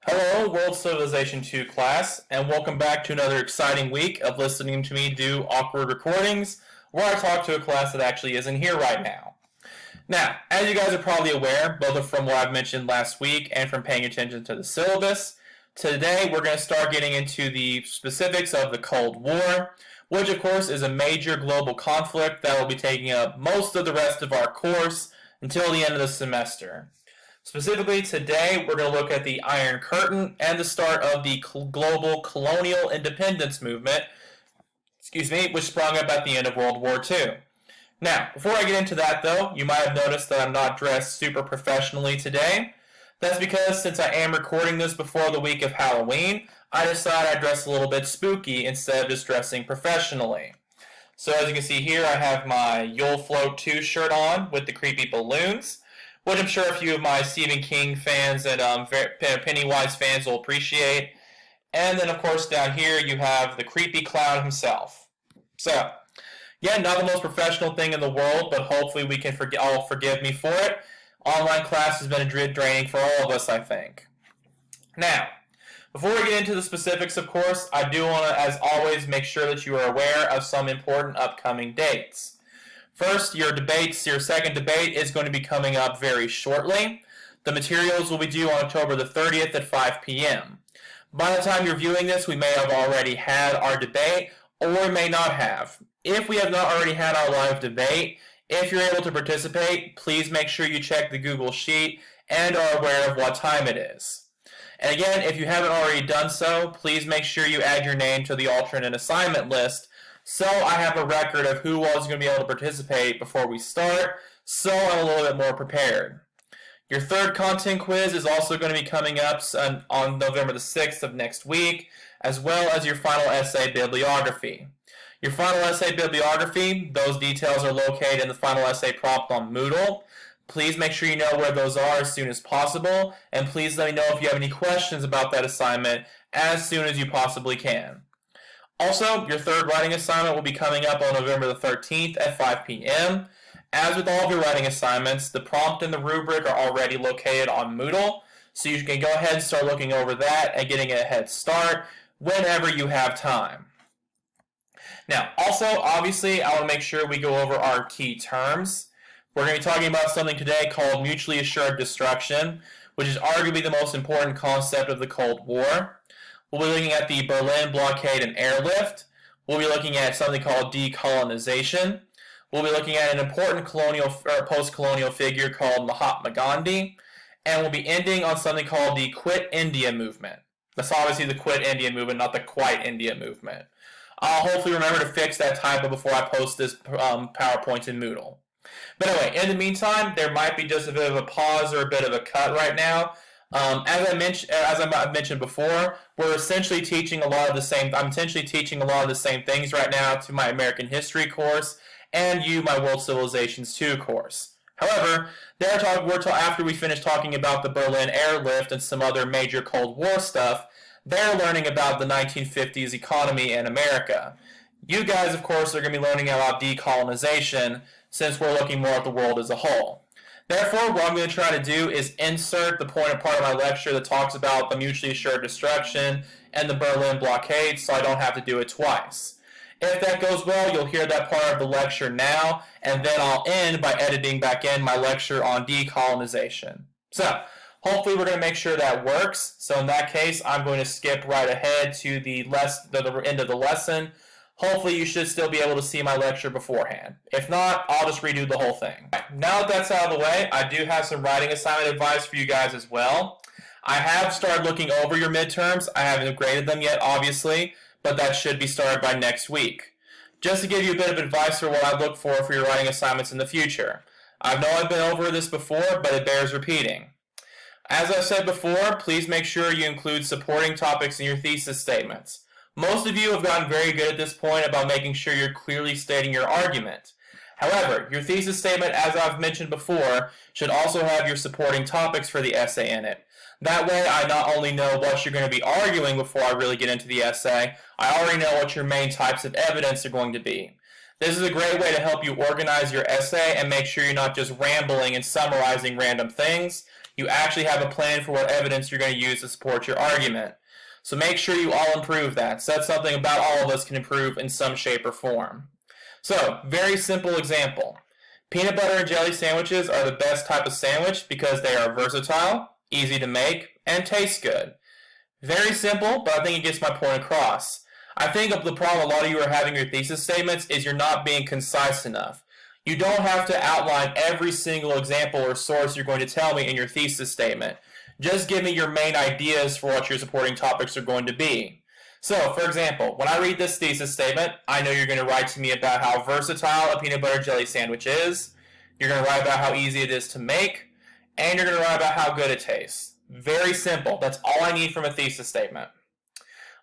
Hello, World Civilization 2 class, and welcome back to another exciting week of listening to me do awkward recordings where I talk to a class that actually isn't here right now. Now, as you guys are probably aware, both from what I've mentioned last week and from paying attention to the syllabus, today we're going to start getting into the specifics of the Cold War, which of course is a major global conflict that will be taking up most of the rest of our course until the end of the semester. Specifically, today we're going to look at the Iron Curtain and the start of the global colonial independence movement, which sprung up at the end of World War II. Now, before I get into that though, you might have noticed that I'm not dressed super professionally today. That's because since I am recording this before the week of Halloween, I decided I'd dress a little bit spooky instead of just dressing professionally. So as you can see here, I have my You'll Float 2 shirt on with the creepy balloons, which I'm sure a few of my Stephen King fans and Pennywise fans will appreciate. And then, of course, down here you have the creepy clown himself. So, yeah, not the most professional thing in the world, but hopefully we can all forgive me for it. Online class has been draining for all of us, I think. Now, before we get into the specifics, of course, I do want to, as always, make sure that you are aware of some important upcoming dates. First, your second debate is going to be coming up very shortly. The materials will be due on October the 30th at 5 p.m. By the time you're viewing this, we may have already had our debate, or we may not have. If we have not already had our live debate, if you're able to participate, please make sure you check the Google Sheet and are aware of what time it is. And again, if you haven't already done so, please make sure you add your name to the alternate assignment list, so I have a record of who was going to be able to participate before we start, so I'm a little bit more prepared. Your third content quiz is also going to be coming up on November the 6th of next week, as well as your final essay bibliography. Your final essay bibliography, those details are located in the final essay prompt on Moodle. Please make sure you know where those are as soon as possible, and please let me know if you have any questions about that assignment as soon as you possibly can. Also, your third writing assignment will be coming up on November the 13th at 5 p.m. As with all of your writing assignments, the prompt and the rubric are already located on Moodle, so you can go ahead and start looking over that and getting a head start whenever you have time. Now, also, obviously, I want to make sure we go over our key terms. We're going to be talking about something today called mutually assured destruction, which is arguably the most important concept of the Cold War. We'll be looking at the Berlin blockade and airlift. We'll be looking at something called decolonization. We'll be looking at an important post-colonial figure called Mahatma Gandhi. And we'll be ending on something called the Quit India movement. That's obviously the Quit India movement, not the Quite India movement. I'll hopefully remember to fix that typo before I post this PowerPoint in Moodle. But anyway, in the meantime, there might be just a bit of a pause or a bit of a cut right now. As I mentioned before, we're essentially teaching a lot of the same. I'm essentially teaching a lot of the same things right now to my American History course and my World Civilizations 2 course. However, after we finish talking about the Berlin airlift and some other major Cold War stuff, they're learning about the 1950s economy in America. You guys, of course, are going to be learning about decolonization since we're looking more at the world as a whole. Therefore, what I'm going to try to do is insert the part of my lecture that talks about the mutually assured destruction and the Berlin blockade so I don't have to do it twice. If that goes well, you'll hear that part of the lecture now, and then I'll end by editing back in my lecture on decolonization. So, hopefully we're going to make sure that works. So in that case, I'm going to skip right ahead to the end of the lesson. Hopefully you should still be able to see my lecture beforehand. If not, I'll just redo the whole thing. Now that that's out of the way, I do have some writing assignment advice for you guys as well. I have started looking over your midterms. I haven't graded them yet, obviously, but that should be started by next week. Just to give you a bit of advice for what I look for your writing assignments in the future. I know I've been over this before, but it bears repeating. As I said before, please make sure you include supporting topics in your thesis statements. Most of you have gotten very good at this point about making sure you're clearly stating your argument. However, your thesis statement, as I've mentioned before, should also have your supporting topics for the essay in it. That way, I not only know what you're going to be arguing before I really get into the essay, I already know what your main types of evidence are going to be. This is a great way to help you organize your essay and make sure you're not just rambling and summarizing random things. You actually have a plan for what evidence you're going to use to support your argument. So make sure you all improve that. So that's something about all of us can improve in some shape or form. So, very simple example. Peanut butter and jelly sandwiches are the best type of sandwich because they are versatile, easy to make, and taste good. Very simple, but I think it gets my point across. I think the problem a lot of you are having in your thesis statements is you're not being concise enough. You don't have to outline every single example or source you're going to tell me in your thesis statement. Just give me your main ideas for what your supporting topics are going to be. So, for example, when I read this thesis statement, I know you're going to write to me about how versatile a peanut butter jelly sandwich is, you're going to write about how easy it is to make, and you're going to write about how good it tastes. Very simple. That's all I need from a thesis statement.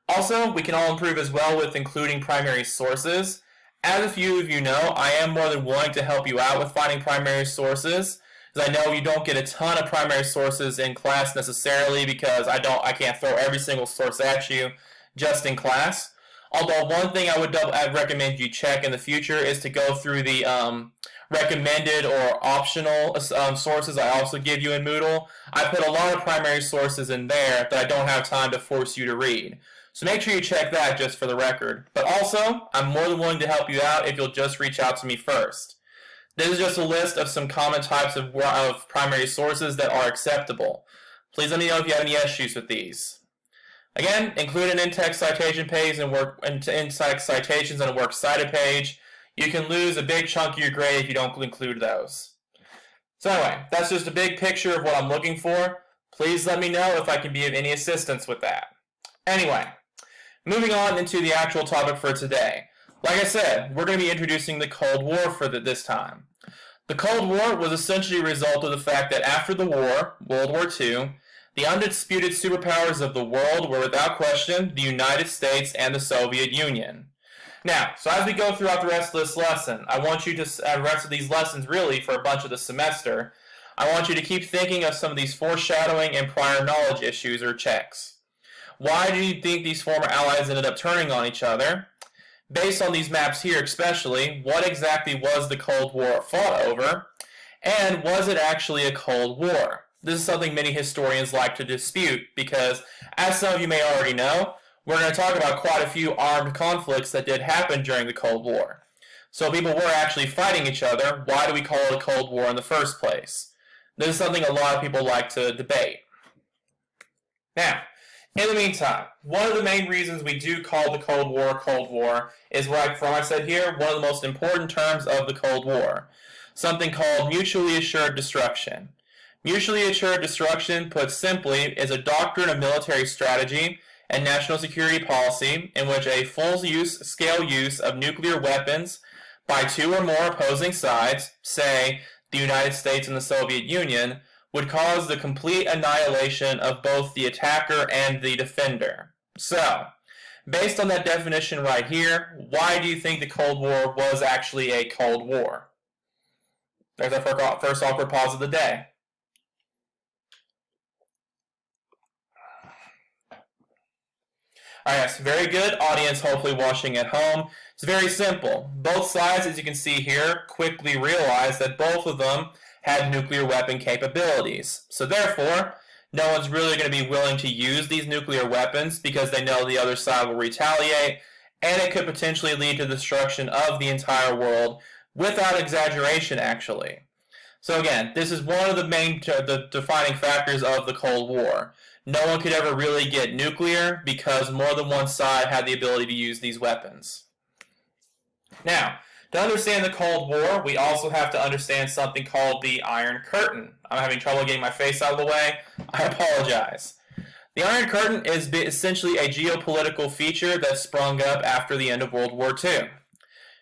Also, we can all improve as well with including primary sources. As a few of you know, I am more than willing to help you out with finding primary sources, because I know you don't get a ton of primary sources in class necessarily, because I can't throw every single source at you just in class. Although one thing I'd recommend you check in the future is to go through the recommended or optional sources I also give you in Moodle. I put a lot of primary sources in there that I don't have time to force you to read. So make sure you check that just for the record. But also, I'm more than willing to help you out if you'll just reach out to me first. This is just a list of some common types of primary sources that are acceptable. Please let me know if you have any issues with these. Again, include an in-text citation page and in-text citations on a works cited page. You can lose a big chunk of your grade if you don't include those. So anyway, that's just a big picture of what I'm looking for. Please let me know if I can be of any assistance with that. Anyway, moving on into the actual topic for today. Like I said, we're going to be introducing the Cold War for this time. The Cold War was essentially a result of the fact that after the war, World War II, the undisputed superpowers of the world were without question the United States and the Soviet Union. Now, so as we go throughout the rest of this lesson, I want you to, the rest of these lessons really for a bunch of the semester, I want you to keep thinking of some of these foreshadowing and prior knowledge issues or checks. Why do you think these former allies ended up turning on each other? Based on these maps here especially, what exactly was the Cold War fought over? And was it actually a Cold War? This is something many historians like to dispute because, as some of you may already know, we're going to talk about quite a few armed conflicts that did happen during the Cold War. So people were actually fighting each other. Why do we call it a Cold War in the first place? This is something a lot of people like to debate. Now, in the meantime, one of the main reasons we do call the Cold War is right from I said here, one of the most important terms of the Cold War, something called mutually assured destruction. Mutually assured destruction, put simply, is a doctrine of military strategy and national security policy in which a full-scale use of nuclear weapons by two or more opposing sides, say the United States and the Soviet Union, would cause the complete annihilation of both the attacker and the defender. So, based on that definition right here, why do you think the Cold War was actually a Cold War? There's our first awkward pause of the day. Alright, yes, very good. Audience hopefully watching at home. It's very simple. Both sides, as you can see here, quickly realized that both of them had nuclear weapon capabilities. So therefore, no one's really going to be willing to use these nuclear weapons because they know the other side will retaliate, and it could potentially lead to the destruction of the entire world without exaggeration, actually. So again, this is one of the main defining factors of the Cold War. No one could ever really get nuclear because more than one side had the ability to use these weapons. Now, to understand the Cold War, we also have to understand something called the Iron Curtain. I'm having trouble getting my face out of the way. I apologize. The Iron Curtain is essentially a geopolitical feature that sprung up after the end of World War II.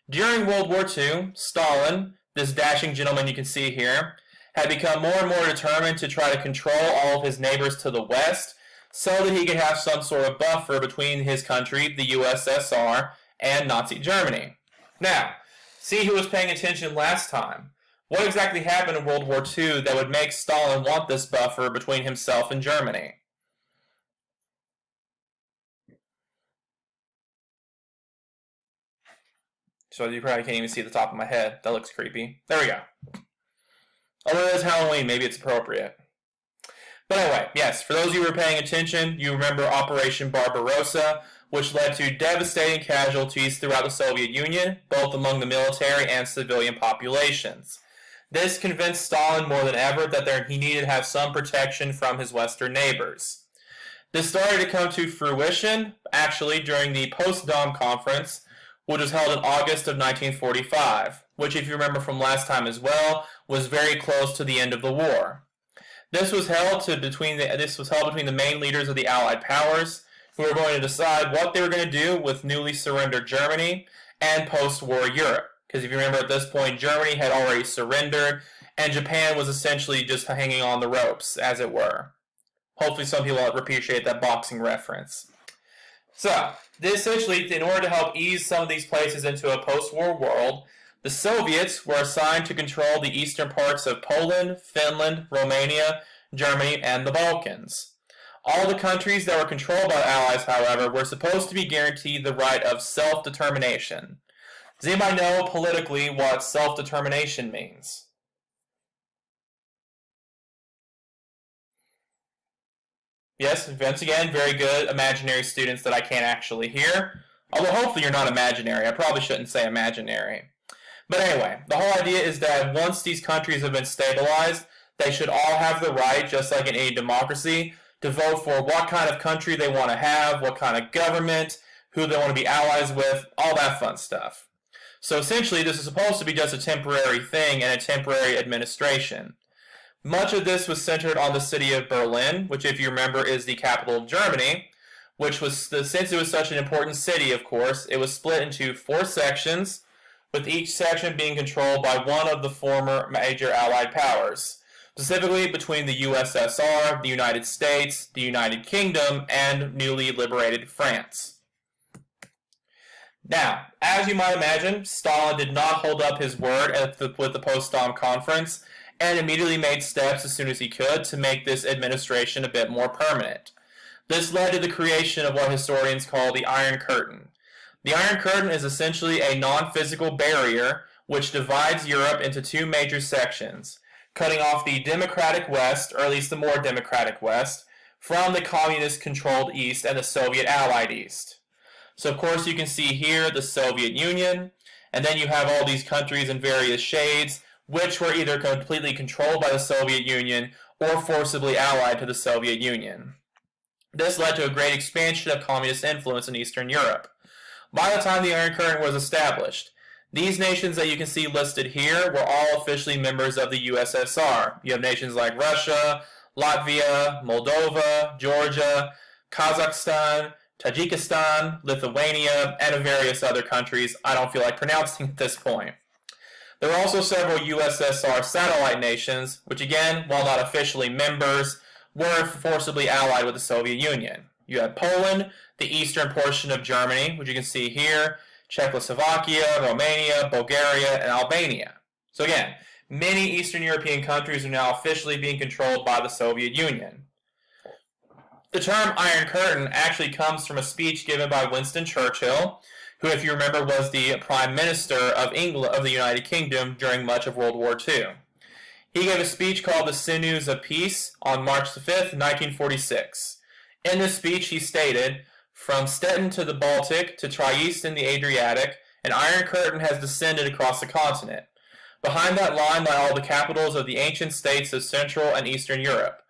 During World War II, Stalin, this dashing gentleman you can see here, had become more and more determined to try to control all of his neighbors to the west so that he could have some sort of buffer between his country, the USSR, and Nazi Germany. Now, see who was paying attention last time. What exactly happened in World War II that would make Stalin want this buffer between himself and Germany? So you probably can't even see the top of my head. That looks creepy. There we go. Although it is Halloween, maybe it's appropriate. But anyway, yes, for those of you who are paying attention, you remember Operation Barbarossa, which led to devastating casualties throughout the Soviet Union, both among the military and civilian populations. This convinced Stalin more than ever that he needed to have some protection from his Western neighbors. This started to come to fruition, actually, during the Potsdam Conference, which was held in August of 1945, which, if you remember from last time as well, was very close to the end of the war. This was held between the main leaders of the Allied powers, who were going to decide what they were going to do with newly surrendered Germany and post-war Europe. Because if you remember, at this point, Germany had already surrendered, and Japan was essentially just hanging on the ropes, as it were. Hopefully some people will appreciate that boxing reference. So, essentially, in order to help ease some of these places into a post-war world, the Soviets were assigned to control the eastern parts of Poland, Finland, Romania, Germany, and the Balkans. All the countries that were controlled by the Allies, however, were supposed to be guaranteed the right of self-determination. Does anybody know politically what self-determination means? Yes, once again, very good imaginary students that I can't actually hear. Although hopefully you're not imaginary. I probably shouldn't say imaginary. But anyway, the whole idea is that once these countries have been stabilized, they should all have the right, just like in any democracy, to vote for what kind of country they want to have, what kind of government, who they want to be allies with, all that fun stuff. So essentially, this is supposed to be just a temporary thing and a temporary administration. Much of this was centered on the city of Berlin, which, if you remember, is the capital of Germany, since it was such an important city, of course, it was split into 4 sections, with each section being controlled by one of the former major Allied powers, specifically between the USSR, the United States, the United Kingdom, and newly liberated France. Now, as you might imagine, Stalin did not hold up his word with the Potsdam Conference, and immediately made steps as soon as he could to make this administration a bit more permanent. This led to the creation of what historians call the Iron Curtain. The Iron Curtain is essentially a non-physical barrier which divides Europe into 2 major sections, cutting off the democratic West, or at least the more democratic West, from the communist-controlled East and the Soviet-allied East. So of course you can see here the Soviet Union, and then you have all these countries in various shades, which were either completely controlled by the Soviet Union or forcibly allied to the Soviet Union. This led to a great expansion of communist influence in Eastern Europe. By the time the Iron Curtain was established, these nations that you can see listed here were all officially members of the USSR. You have nations like Russia, Latvia, Moldova, Georgia, Kazakhstan, Tajikistan, Lithuania, and various other countries I don't feel like pronouncing at this point. There were also several USSR satellite nations, which again, while not officially members, were forcibly allied with the Soviet Union. You had Poland, the eastern portion of Germany, which you can see here, Czechoslovakia, Romania, Bulgaria, and Albania. So again, many Eastern European countries are now officially being controlled by the Soviet Union. The term Iron Curtain actually comes from a speech given by Winston Churchill, who, if you remember, was the Prime Minister of the United Kingdom during much of World War II. He gave a speech called The Sinews of Peace on March 5, 1946. In this speech, he stated, "From Stettin to the Baltic to Trieste in the Adriatic, an Iron Curtain has descended across the continent. Behind that line lie all the capitals of the ancient states of Central and Eastern Europe.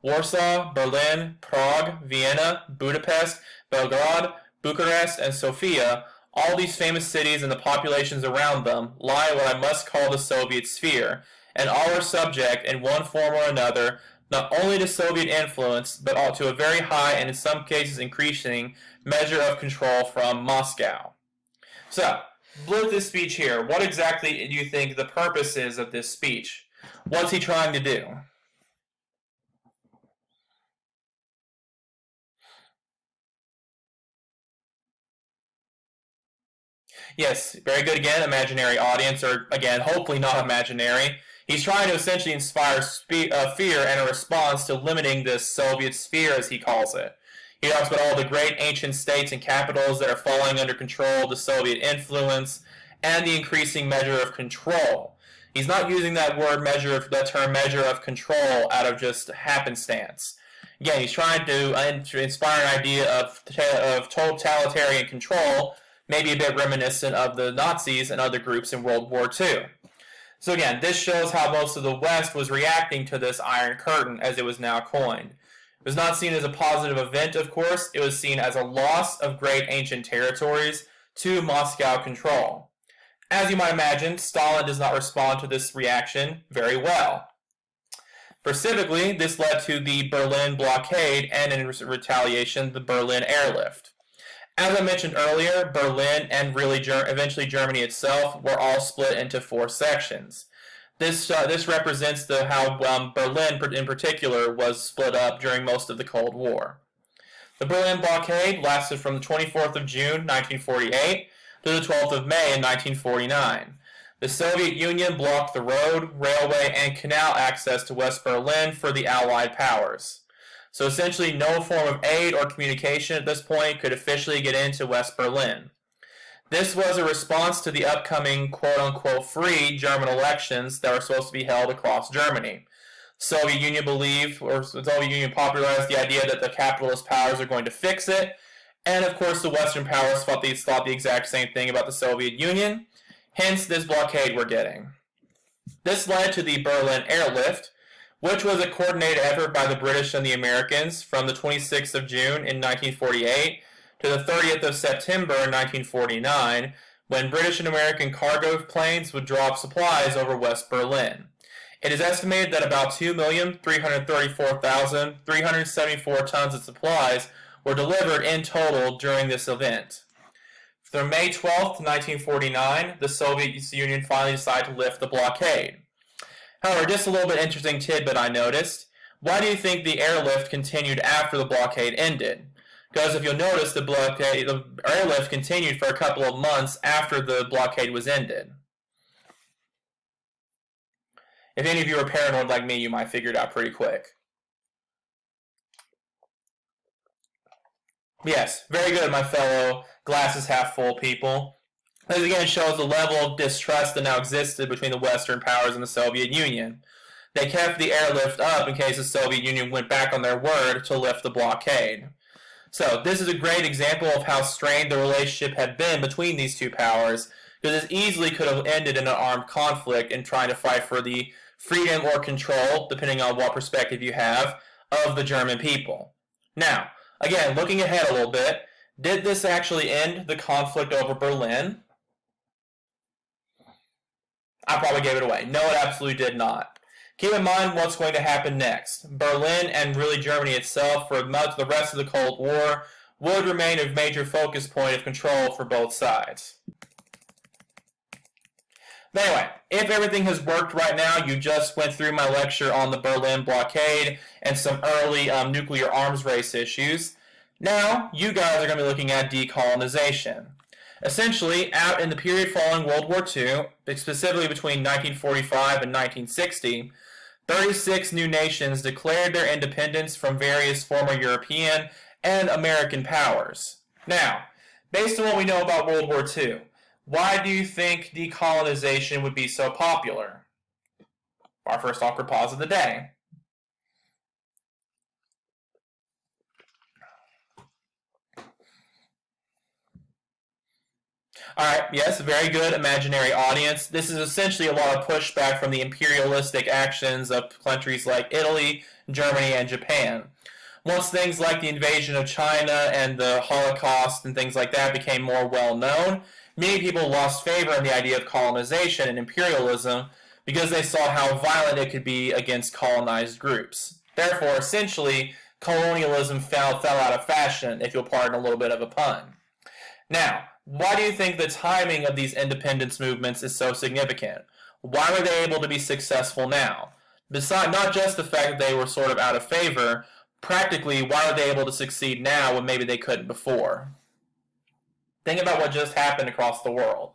Warsaw, Berlin, Prague, Vienna, Budapest, Belgrade, Bucharest, and Sofia, all these famous cities and the populations around them, lie in what I must call the Soviet sphere, and all are subject, in one form or another, not only to Soviet influence, but to a very high and in some cases increasing measure of control from Moscow." So, with this speech here, what exactly do you think the purpose is of this speech? What's he trying to do? Yes, very good again, imaginary audience, or again, hopefully not imaginary. He's trying to essentially inspire fear and a response to limiting this Soviet sphere, as he calls it. He talks about all the great ancient states and capitals that are falling under control of the Soviet influence and the increasing measure of control. He's not using that term measure of control out of just happenstance. Again, he's trying to inspire an idea of totalitarian control, maybe a bit reminiscent of the Nazis and other groups in World War II. So again, this shows how most of the West was reacting to this Iron Curtain, as it was now coined. It was not seen as a positive event, of course. It was seen as a loss of great ancient territories to Moscow control. As you might imagine, Stalin does not respond to this reaction very well. Specifically, this led to the Berlin blockade and, in retaliation, the Berlin airlift. As I mentioned earlier, Berlin and eventually Germany itself were all split into 4 sections. This represents how Berlin in particular was split up during most of the Cold War. The Berlin blockade lasted from the 24th of June 1948 to the 12th of May in 1949. The Soviet Union blocked the road, railway, and canal access to West Berlin for the Allied powers. So essentially no form of aid or communication at this point could officially get into West Berlin. This was a response to the upcoming quote-unquote free German elections that were supposed to be held across Germany. The Soviet Union popularized the idea that the capitalist powers are going to fix it, and of course the Western powers thought the exact same thing about the Soviet Union, hence this blockade we're getting. This led to the Berlin airlift, which was a coordinated effort by the British and the Americans from the 26th of June in 1948 to the 30th of September in 1949, when British and American cargo planes would drop supplies over West Berlin. It is estimated that about 2,334,374 tons of supplies were delivered in total during this event. From May 12th, 1949, the Soviet Union finally decided to lift the blockade. However, just a little bit interesting tidbit I noticed. Why do you think the airlift continued after the blockade ended? Because if you'll notice, the airlift continued for a couple of months after the blockade was ended. If any of you are paranoid like me, you might figure it out pretty quick. Yes, very good, my fellow glasses half full people. This again shows the level of distrust that now existed between the Western powers and the Soviet Union. They kept the airlift up in case the Soviet Union went back on their word to lift the blockade. So this is a great example of how strained the relationship had been between these two powers, because this easily could have ended in an armed conflict in trying to fight for the freedom or control, depending on what perspective you have, of the German people. Now, again, looking ahead a little bit, did this actually end the conflict over Berlin? I probably gave it away. No, it absolutely did not. Keep in mind what's going to happen next. Berlin and really Germany itself for much of the rest of the Cold War would remain a major focus point of control for both sides. But anyway, if everything has worked right now, you just went through my lecture on the Berlin blockade and some early nuclear arms race issues. Now, you guys are going to be looking at decolonization. Essentially, out in the period following World War II, specifically between 1945 and 1960, 36 new nations declared their independence from various former European and American powers. Now, based on what we know about World War II, why do you think decolonization would be so popular? Our first awkward pause of the day. Alright, yes, very good imaginary audience. This is essentially a lot of pushback from the imperialistic actions of countries like Italy, Germany, and Japan. Once things like the invasion of China and the Holocaust and things like that became more well known, many people lost favor in the idea of colonization and imperialism because they saw how violent it could be against colonized groups. Therefore, essentially, colonialism fell out of fashion, if you'll pardon a little bit of a pun. Now, why do you think the timing of these independence movements is so significant? Why were they able to be successful now? Besides, not just the fact that they were sort of out of favor, practically, why are they able to succeed now when maybe they couldn't before? Think about what just happened across the world.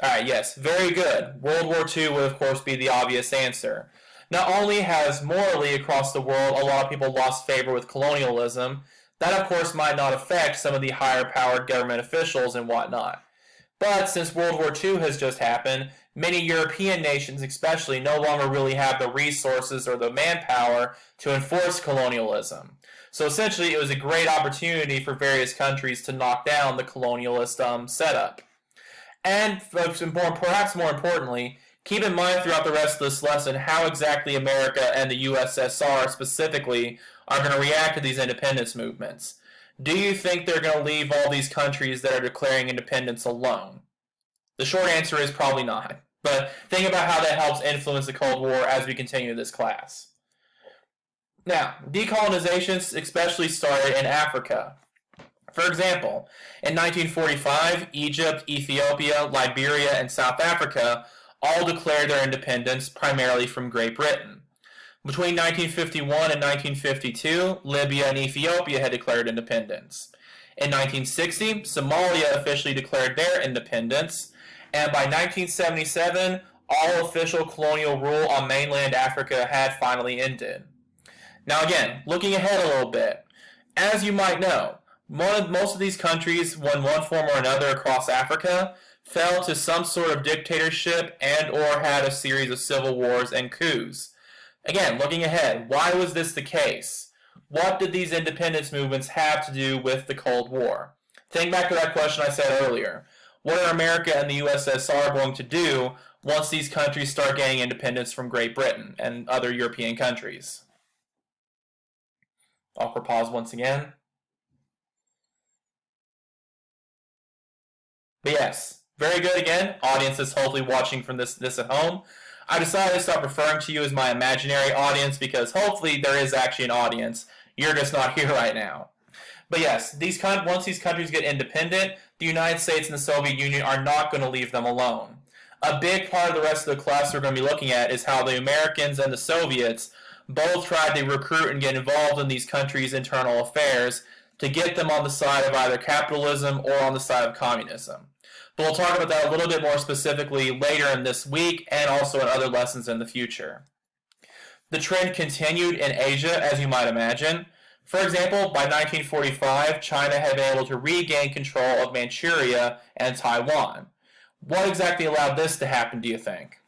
Alright, yes, very good. World War II would, of course, be the obvious answer. Not only has morally across the world a lot of people lost favor with colonialism, that of course might not affect some of the higher powered government officials and whatnot. But since World War II has just happened, many European nations especially no longer really have the resources or the manpower to enforce colonialism. So essentially it was a great opportunity for various countries to knock down the colonialist setup. And perhaps more importantly, keep in mind throughout the rest of this lesson how exactly America and the USSR specifically are going to react to these independence movements. Do you think they're going to leave all these countries that are declaring independence alone? The short answer is probably not. But think about how that helps influence the Cold War as we continue this class. Now, decolonization especially started in Africa. For example, in 1945, Egypt, Ethiopia, Liberia, and South Africa all declared their independence primarily from Great Britain. Between 1951 and 1952, Libya and Ethiopia had declared independence. In 1960, Somalia officially declared their independence, and by 1977, all official colonial rule on mainland Africa had finally ended. Now again, looking ahead a little bit, as you might know, most of these countries, in one form or another across Africa, fell to some sort of dictatorship and or had a series of civil wars and coups. Again, looking ahead, why was this the case? What did these independence movements have to do with the Cold War? Think back to that question I said earlier. What are America and the USSR going to do once these countries start gaining independence from Great Britain and other European countries? Awkward pause once again. But yes, very good again. Audiences hopefully watching from this at home. I decided to stop referring to you as my imaginary audience because hopefully there is actually an audience. You're just not here right now. But yes, once these countries get independent, the United States and the Soviet Union are not going to leave them alone. A big part of the rest of the class we're going to be looking at is how the Americans and the Soviets both tried to recruit and get involved in these countries' internal affairs to get them on the side of either capitalism or on the side of communism. But we'll talk about that a little bit more specifically later in this week and also in other lessons in the future. The trend continued in Asia, as you might imagine. For example, by 1945, China had been able to regain control of Manchuria and Taiwan. What exactly allowed this to happen, do you think?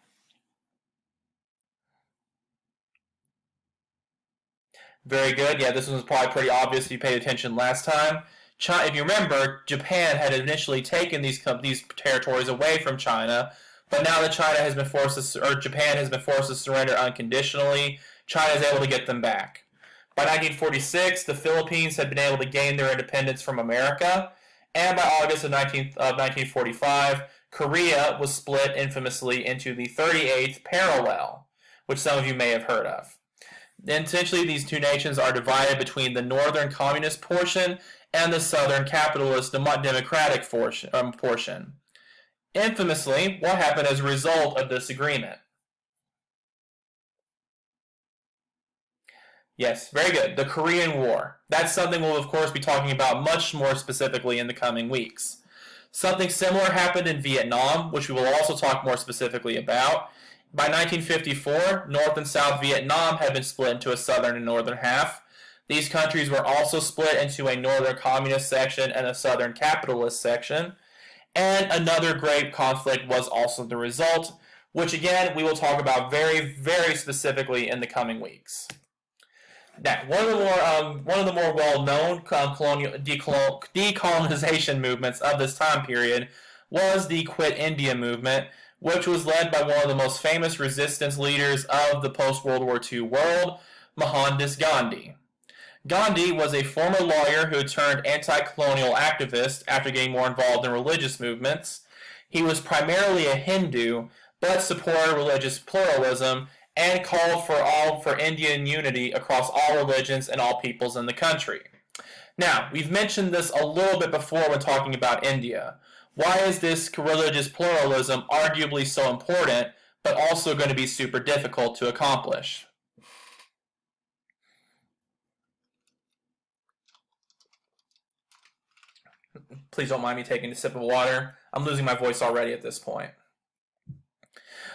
Very good. Yeah, this one was probably pretty obvious if you paid attention last time. If you remember, Japan had initially taken these territories away from China, but now that Japan has been forced to surrender unconditionally, China is able to get them back. By 1946, the Philippines had been able to gain their independence from America, and by August of 1945, Korea was split infamously into the 38th parallel, which some of you may have heard of. And essentially, these two nations are divided between the northern communist portion and the southern capitalist democratic portion. Infamously, what happened as a result of this agreement? Yes, very good. The Korean War. That's something we'll, of course, be talking about much more specifically in the coming weeks. Something similar happened in Vietnam, which we will also talk more specifically about. By 1954, North and South Vietnam had been split into a southern and northern half. These countries were also split into a northern communist section and a southern capitalist section. And another great conflict was also the result, which again we will talk about very, very specifically in the coming weeks. Now, one of the more well-known decolonization movements of this time period was the Quit India movement, which was led by one of the most famous resistance leaders of the post-World War II world, Mohandas Gandhi. Gandhi was a former lawyer who turned anti-colonial activist after getting more involved in religious movements. He was primarily a Hindu, but supported religious pluralism and called for Indian unity across all religions and all peoples in the country. Now, we've mentioned this a little bit before when talking about India. Why is this religious pluralism arguably so important, but also going to be super difficult to accomplish? Please don't mind me taking a sip of water. I'm losing my voice already at this point.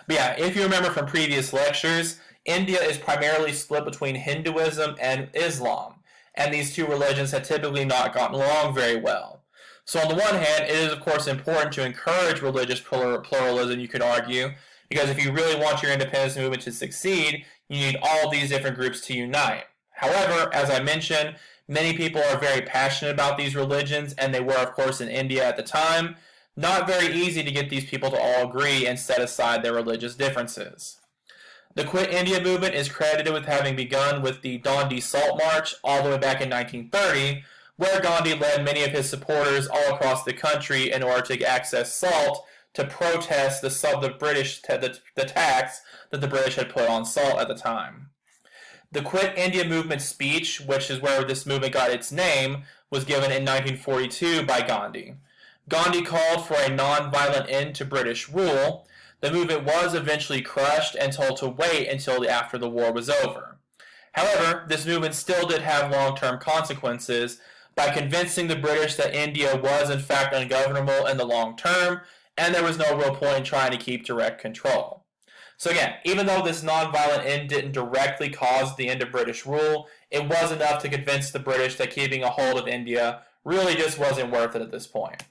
But yeah, if you remember from previous lectures, India is primarily split between Hinduism and Islam, and these two religions had typically not gotten along very well. So on the one hand, it is of course important to encourage religious pluralism, you could argue, because if you really want your independence movement to succeed, you need all these different groups to unite. However, as I mentioned, many people are very passionate about these religions, and they were of course in India at the time. Not very easy to get these people to all agree and set aside their religious differences. The Quit India movement is credited with having begun with the Dandi Salt March all the way back in 1930, where Gandhi led many of his supporters all across the country in order to access salt to protest the tax that the British had put on salt at the time. The Quit India movement speech, which is where this movement got its name, was given in 1942 by Gandhi. Gandhi called for a non-violent end to British rule. The movement was eventually crushed and told to wait until after the war was over. However, this movement still did have long-term consequences by convincing the British that India was in fact ungovernable in the long term, and there was no real point in trying to keep direct control. So again, even though this non-violent end didn't directly cause the end of British rule, it was enough to convince the British that keeping a hold of India really just wasn't worth it at this point.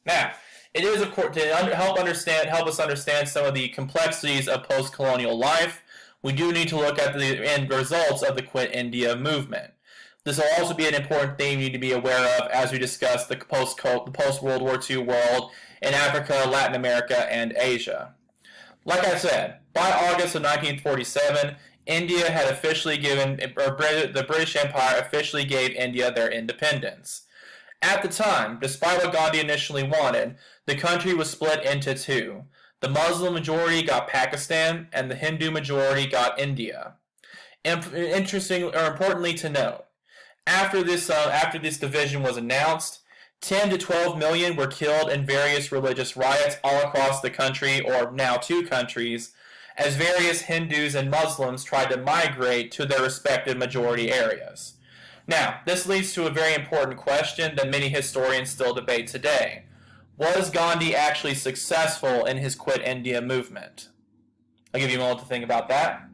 Now, it is, of course, to help us understand some of the complexities of post-colonial life, we do need to look at the end results of the Quit India movement. This will also be an important theme you need to be aware of as we discuss the post-World War II world in Africa, Latin America, and Asia. Like I said, by August of 1947, India had officially the British Empire officially gave India their independence. At the time, despite what Gandhi initially wanted, the country was split into two. The Muslim majority got Pakistan, and the Hindu majority got India. Importantly to note, after this division was announced, 10 to 12 million were killed in various religious riots all across the country, or now two countries, as various Hindus and Muslims tried to migrate to their respective majority areas. Now, this leads to a very important question that many historians still debate today. Was Gandhi actually successful in his Quit India movement? I'll give you a moment to think about that.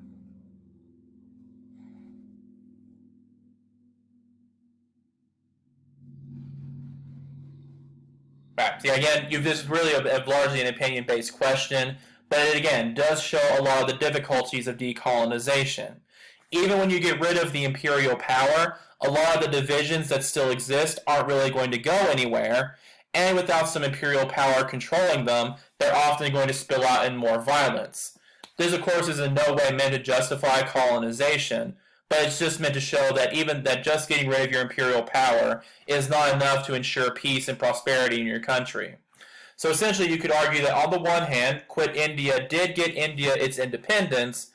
Right. See, again, this is really largely an opinion-based question, but it again does show a lot of the difficulties of decolonization. Even when you get rid of the imperial power, a lot of the divisions that still exist aren't really going to go anywhere, and without some imperial power controlling them, they're often going to spill out in more violence. This, of course, is in no way meant to justify colonization, but it's just meant to show that even that just getting rid of your imperial power is not enough to ensure peace and prosperity in your country. So essentially, you could argue that on the one hand, Quit India did get India its independence,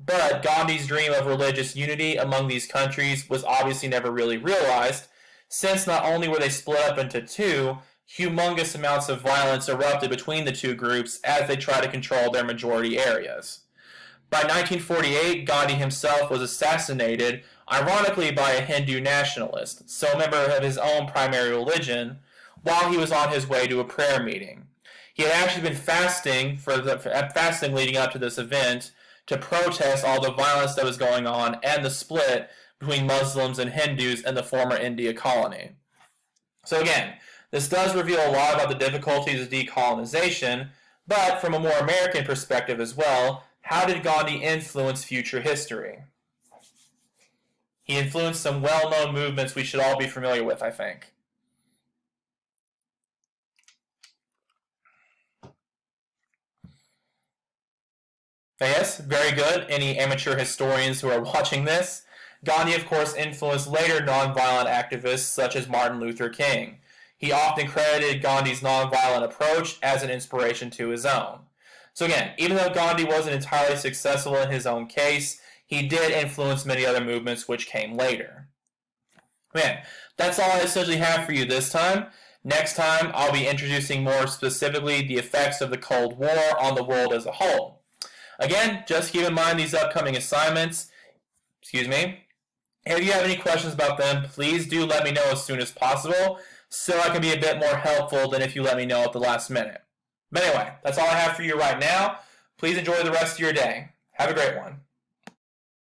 but Gandhi's dream of religious unity among these countries was obviously never really realized, since not only were they split up into two, humongous amounts of violence erupted between the two groups as they tried to control their majority areas. By 1948, Gandhi himself was assassinated, ironically by a Hindu nationalist, so a member of his own primary religion, while he was on his way to a prayer meeting. He had actually been fasting leading up to this event to protest all the violence that was going on and the split between Muslims and Hindus in the former India colony. So again, this does reveal a lot about the difficulties of decolonization, but from a more American perspective as well, how did Gandhi influence future history? He influenced some well-known movements we should all be familiar with, I think. Yes, very good. Any amateur historians who are watching this, Gandhi, of course, influenced later nonviolent activists such as Martin Luther King. He often credited Gandhi's nonviolent approach as an inspiration to his own. So again, even though Gandhi wasn't entirely successful in his own case, he did influence many other movements which came later. Man, that's all I essentially have for you this time. Next time, I'll be introducing more specifically the effects of the Cold War on the world as a whole. Again, just keep in mind these upcoming assignments. If you have any questions about them, please do let me know as soon as possible so I can be a bit more helpful than if you let me know at the last minute. But anyway, that's all I have for you right now. Please enjoy the rest of your day. Have a great one.